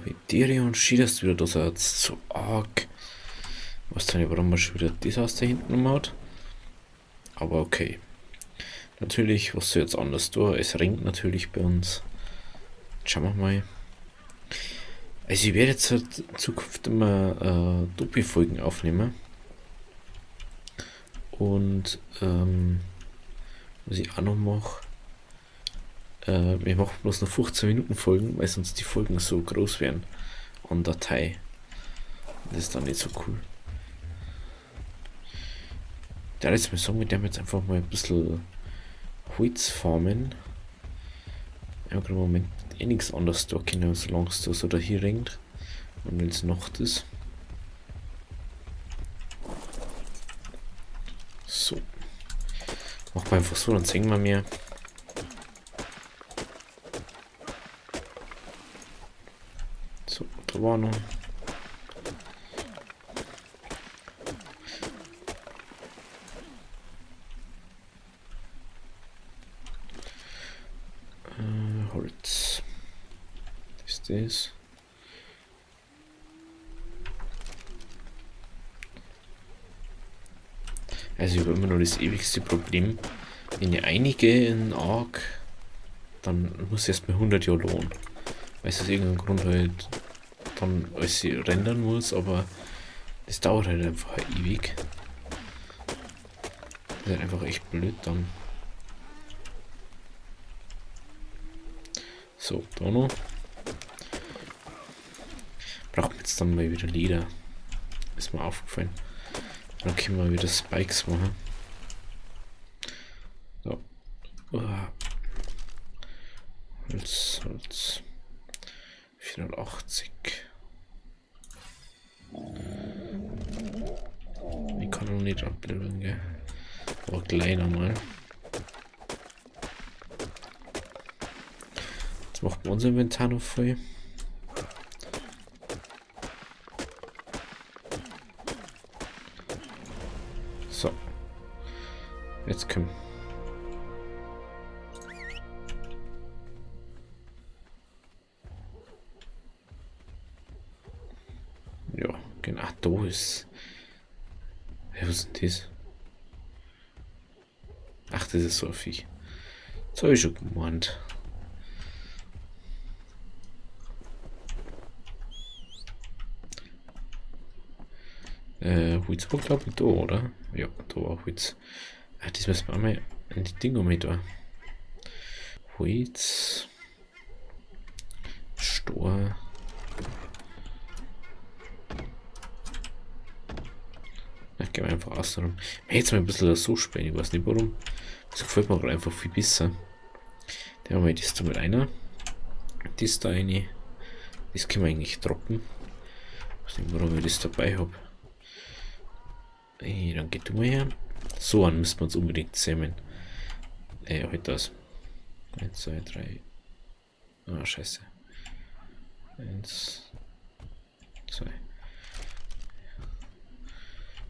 Hysteria und Ski, dass wieder das jetzt so arg. Ich weiß nicht, warum man schon wieder das aus da hinten hat. Aber okay. Natürlich, was soll jetzt anders tun? Es regnet natürlich bei uns. Schauen wir mal. Also ich werde jetzt halt in Zukunft immer Doppelfolgen aufnehmen. Und was ich auch noch mache, wir machen bloß noch 15 Minuten Folgen, weil sonst die Folgen so groß werden an Datei. Das ist dann nicht so cool. Da jetzt mal sagen, wir werden jetzt einfach mal ein bisschen Holz farmen. Ich habe gerade im Moment nichts anderes da können, solange es da so dahin regnet. Und wenn es Nacht ist. So. Machen wir einfach so, dann sehen wir mehr. So, da war noch. Holz. Ist das? Also ich habe immer noch das ewigste Problem. Wenn ich einige in Arc, dann muss ich erst mal 100 Jahre lohnen. Weil es aus irgendeinem Grund halt dann alles rendern muss, aber das dauert halt einfach ewig. Das ist halt einfach echt blöd dann. So, da noch. Braucht man jetzt dann mal wieder Leder. Ist mir aufgefallen. Dann können wir wieder Spikes machen. So. Holz. 480. Ich kann noch nicht abblenden, gell? Aber gleich nochmal. Jetzt macht man unser Inventar noch voll. So. Jetzt können. Ja, genau. Da ist. Was ist denn das? Ach, das ist so ein Viech. Das habe ich schon gemeint. Holz war glaube ich da, oder? Ja, da war Holz. Ah, das müssen wir einmal in die Dinger mit da. Holz. Stor. Ich gehe einfach außenrum. Ich hätte mal ein bisschen so spielen, ich weiß nicht warum. Das gefällt mir gerade einfach viel besser. Dann haben wir das da mit einer. Das da eine. Das können wir eigentlich droppen. Ich weiß nicht, warum ich das dabei habe. Hey, dann geht du mal her. So, dann müssen wir uns unbedingt zähmen. Halt das. 1, 2, 3. Ah, scheiße. 1, 2.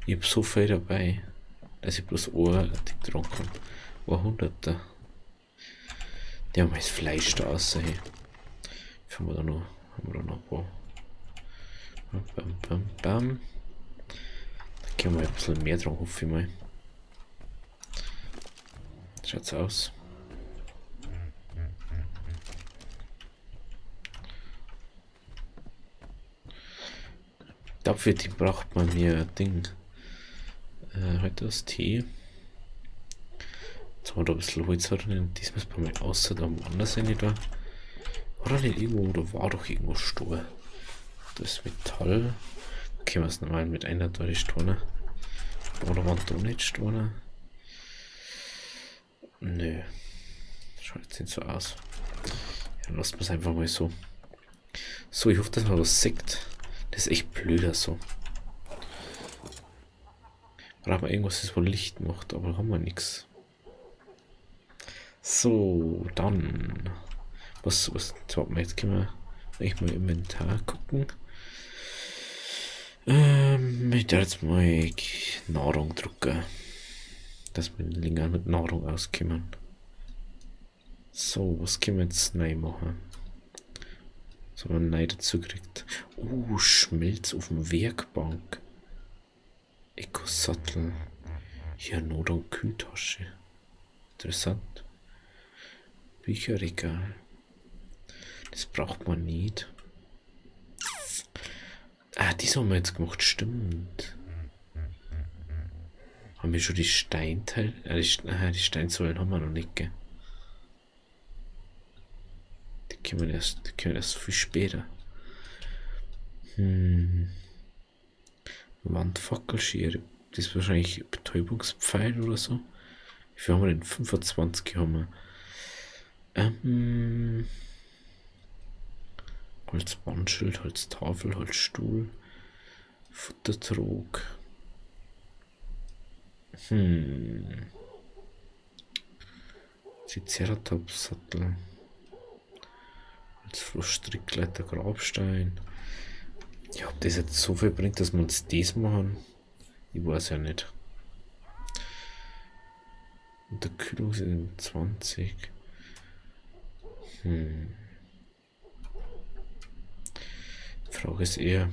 Ich hab so viel dabei, dass ich bloß ein Tick dran komme. War 100er. Die haben das Fleisch da außer hier. Haben wir da noch ein paar. Bam. Da können wir ein bisschen mehr dran, hoffe ich mal. Schaut's aus. Dafür die braucht man mir Ding. Heute das Tee. Jetzt haben wir da ein bisschen Holz drin. Das müssen wir mal außer da woanders sein, da. War da nicht irgendwo, da war doch irgendwo Stor. Das Metall. Da können wir es normal mit einer durchstoßen. Oder waren da nicht Storne? Nö. Schaut jetzt nicht so aus. Ja, dann lassen wir es einfach mal so. So, ich hoffe, dass man was sieht. Das ist echt blöder so. Brauchen wir irgendwas, das wohl Licht macht, aber haben wir nichts. So, dann. Was, jetzt können wir echt mal im Inventar gucken. Ich darf jetzt mal Nahrung drucken. Dass wir länger mit Nahrung auskommen. So, was können wir jetzt neu machen? Was haben wir neu dazu gekriegt? Schmelz auf dem Werkbank. Eco-Sattel. Hier Not- und Kühltasche. Interessant. Bücherregal. Das braucht man nicht. Das haben wir jetzt gemacht, stimmt. Haben wir schon die Steinteile? Die Steinsäulen haben wir noch nicht, gell? Die können erst viel später. Wandfackelschere. Das ist wahrscheinlich Betäubungspfeil oder so. Wie viel haben wir denn? 25 haben wir. Holzbandschild, Holztafel, Holzstuhl, Futtertrog. Triceratops-Sattel. Holzflussstrickleiter, Grabstein. Ja, ob das jetzt so viel bringt, dass wir uns das machen, ich weiß ja nicht. Unterkühlung sind 20. Die Frage ist eher.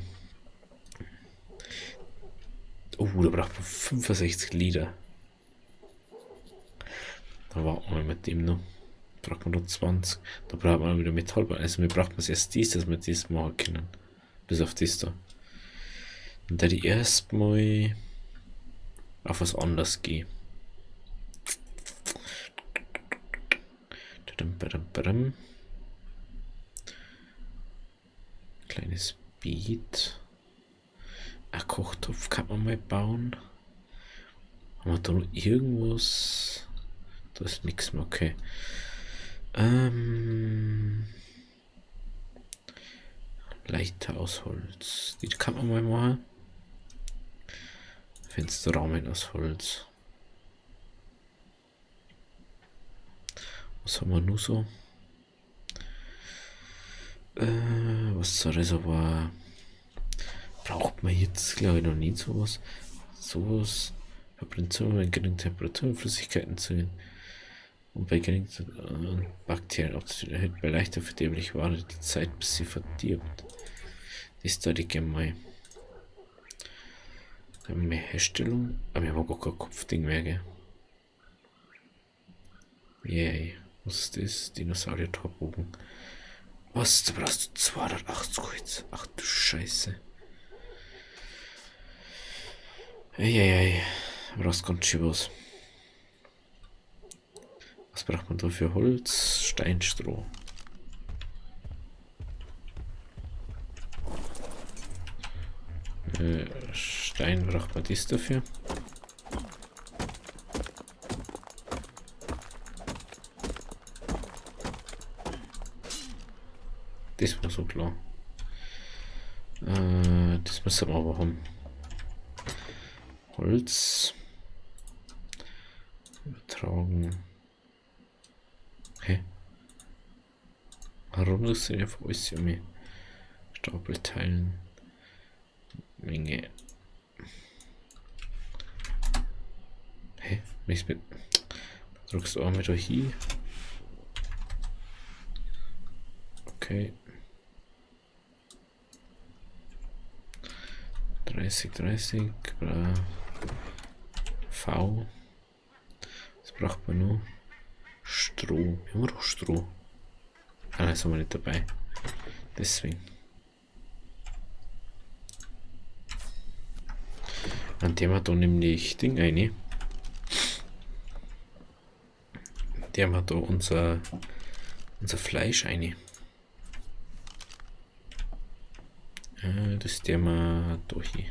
Da braucht man 65 Liter. Da warten wir mit dem noch. Da braucht man noch 20. Da braucht man wieder Metall. Also wir brauchen erst dies, dass wir das machen können. Bis auf das da. Und da die erstmal auf was anderes gehe. Kleines Beet. Ein Kochtopf kann man mal bauen. Haben wir da noch irgendwas? Da ist nichts mehr, okay. Leiter aus Holz. Die kann man mal machen. Fensterrahmen aus Holz. Was haben wir nur so? Wasserreservoir. Braucht man jetzt, glaube ich, noch nie sowas. Sowas verbrennt so, wenn genügend Temperatur und Flüssigkeiten zu und bei genügend Bakterien aufzunehmen, erhöht bei leichter verderblich Ware die Zeit, bis sie verdirbt. Das da die gemein. Dann haben wir mehr Herstellung, aber wir haben gar kein Kopfding mehr, gell? Yay. Was ist das? Dinosaurier-Torbogen. Was? Da brauchst du 280 Holz. Ach du Scheiße. Eieiei. Da brauchst du ganz schön was. Was braucht man da für Holz? Steinstroh. Stein braucht man das dafür. Das war so klar. Das müssen wir aber haben. Holz. Übertragen. Okay. Warum das sind ja für alles ja mehr Stapelteilen. Menge. Hey, mich mit. Drückst du auch mit hier. Okay. 30. V. Was braucht man nur? Stroh. Wir haben doch Stroh. Das haben wir nicht dabei. Deswegen. An dem hat da nämlich Ding eine. Der hat da unser Fleisch eine. Das ist der mal da hier.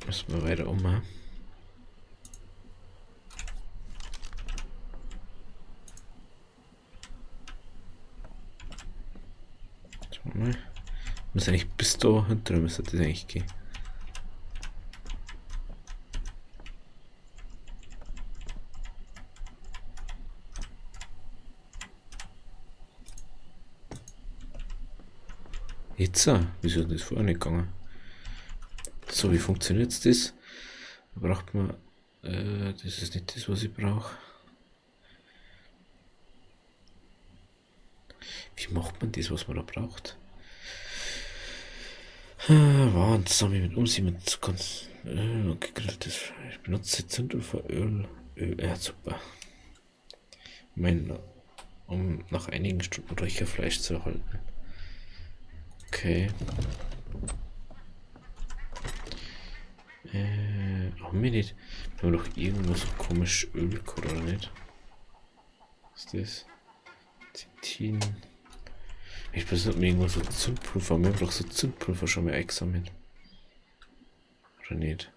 Müssen wir weiter ummachen. Schauen wir mal. Muss eigentlich bis da hinter müsste das eigentlich gehen. Jetzt, wieso ist das vorher nicht gegangen? So, wie funktioniert das? Da braucht man, das ist nicht das, was ich brauche. Wie macht man das, was man da braucht? Waren zusammen mit Umsehen mit ganz Öl und gegrilltes Fleisch. Benutze Zündöl für Öl. Ja, super. Um nach einigen Stunden Räucherfleisch zu erhalten. Okay. Haben wir nicht? Wir haben doch irgendwo so komisch Öl oder nicht? Was ist das? Zitin. Ich weiß nicht, ob wir irgendwo so Zündpulver haben. Wir haben doch so Zündpulver schon mal eingesammelt. Oder nicht?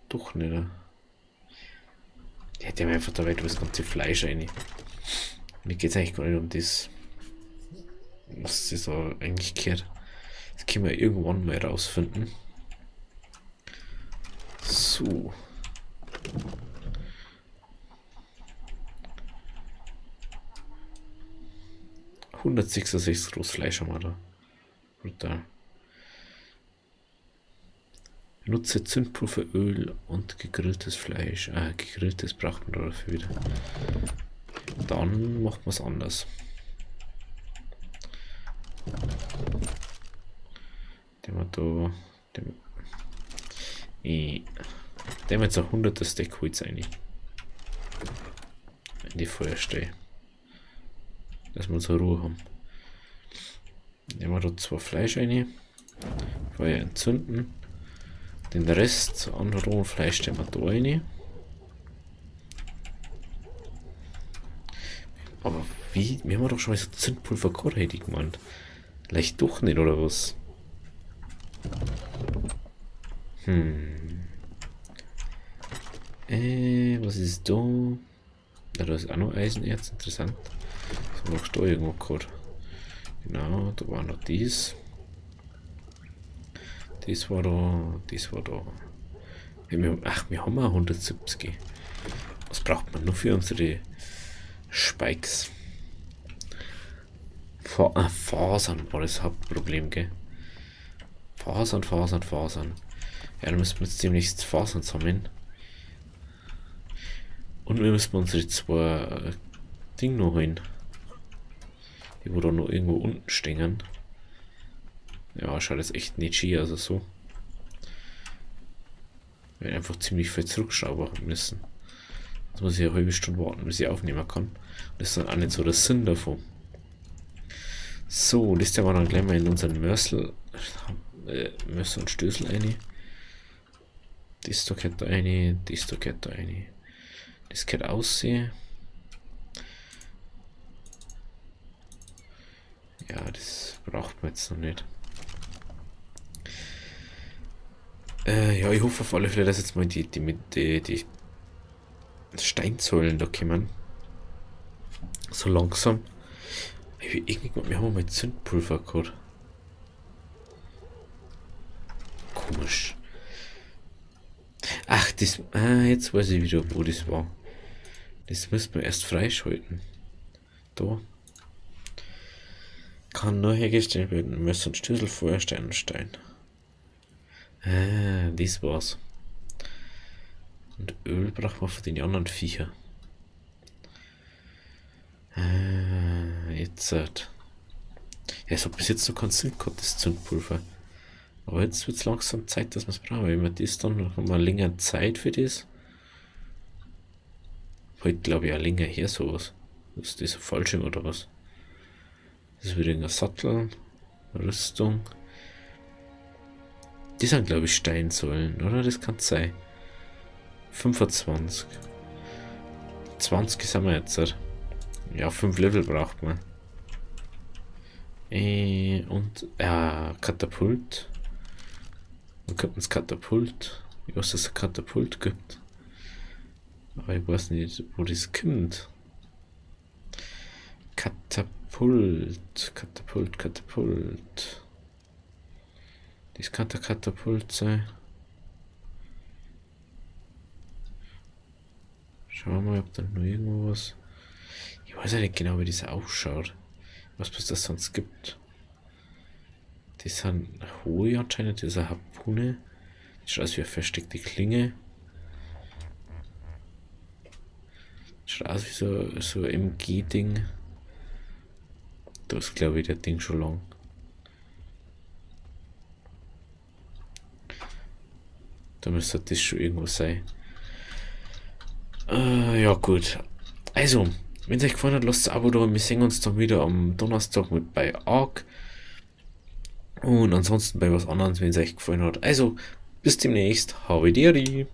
Doch nicht, oder? Die hätte mir einfach dabei das ganze Fleisch rein. Mir geht es eigentlich gar nicht um das, was das da eigentlich gehört. Das können wir irgendwann mal rausfinden. So. $166 groß Fleisch haben wir da. Brutal. Benutze Zündpulver, Öl und gegrilltes Fleisch. Gegrilltes braucht man dafür wieder. Dann macht man es anders. Den wir da. Den wir jetzt ein 100er Steak Holz rein. In die Feuerstelle. Dass wir unsere Ruhe haben. Nehmen wir da 2 Fleisch rein. Feuer entzünden. Den Rest an rohem Fleisch stellen wir da rein. Aber wie? Wir haben doch schon mal so Zündpulver gehabt, hätte ich gemeint. Leicht doch nicht, oder was? Was ist da? Ja, da ist auch noch Eisenerz, interessant. Das haben wir auch da irgendwo gehabt. Genau, da war noch dies. Das war da, das war da. Wir haben auch 170. Was braucht man nur für unsere Spikes? Fasern war das Hauptproblem, gell? Fasern. Ja, dann müssen wir jetzt demnächst Fasern sammeln. Und wir müssen unsere 2 Dinge noch holen. Die wo da noch irgendwo unten stehen. Ja, schaut jetzt echt nicht schier, also so. Wir werden einfach ziemlich viel zurückschrauben müssen. Jetzt muss ich eine halbe Stunde warten, bis ich aufnehmen kann. Das ist dann auch nicht so der Sinn davon. So, das wir dann gleich mal in unseren Mörsel und Stößel rein. Das da geht da rein, das da geht da rein. Das geht aussehen. Ja, das braucht man jetzt noch nicht. Ja, ich hoffe auf alle Fälle, dass jetzt mal die Steinsäulen da kommen. So langsam. Wir haben mal Zündpulver gehabt. Komisch. Ach, das. Jetzt weiß ich wieder, wo das war. Das müssen wir erst freischalten. Da. Kann nur hergestellt werden. Messer und Stößel, Feuer, Stein und Stein. Das war's. Und Öl braucht man für die anderen Viecher. Jetzt. Ja, es hat bis jetzt noch keinen Sinn gehabt, das Zündpulver. Aber jetzt wird es langsam Zeit, dass wir es brauchen. Wenn wir das dann haben wir länger Zeit für das. Heute glaube ich auch länger her sowas. Ist das ein Fallschirm oder was? Das ist wieder ein Sattel. Rüstung. Die sind glaube ich Steinsäulen, oder? Das kann sein. 25. 20 sind wir jetzt. Ja, 5 Level braucht man. Und Katapult. Man könnte das Katapult. Ich weiß, dass es ein Katapult gibt. Aber ich weiß nicht, wo das kommt. Katapult. Das kann der Katapult sein. Schauen wir mal, ob da noch irgendwo was. Ich weiß ja nicht genau, wie das ausschaut. Was das sonst gibt. Das sind hohe anscheinend, das ist eine Harpune. Schaut aus wie eine versteckte Klinge. Schaut aus wie so ein MG-Ding. Da ist, glaube ich, der Ding schon lang. Da müsste das schon irgendwo sein. Ja, gut. Also, wenn es euch gefallen hat, lasst ein Abo da. Wir sehen uns dann wieder am Donnerstag mit bei Ark. Und ansonsten bei was anderes, wenn es euch gefallen hat. Also, bis demnächst. Habe Deri.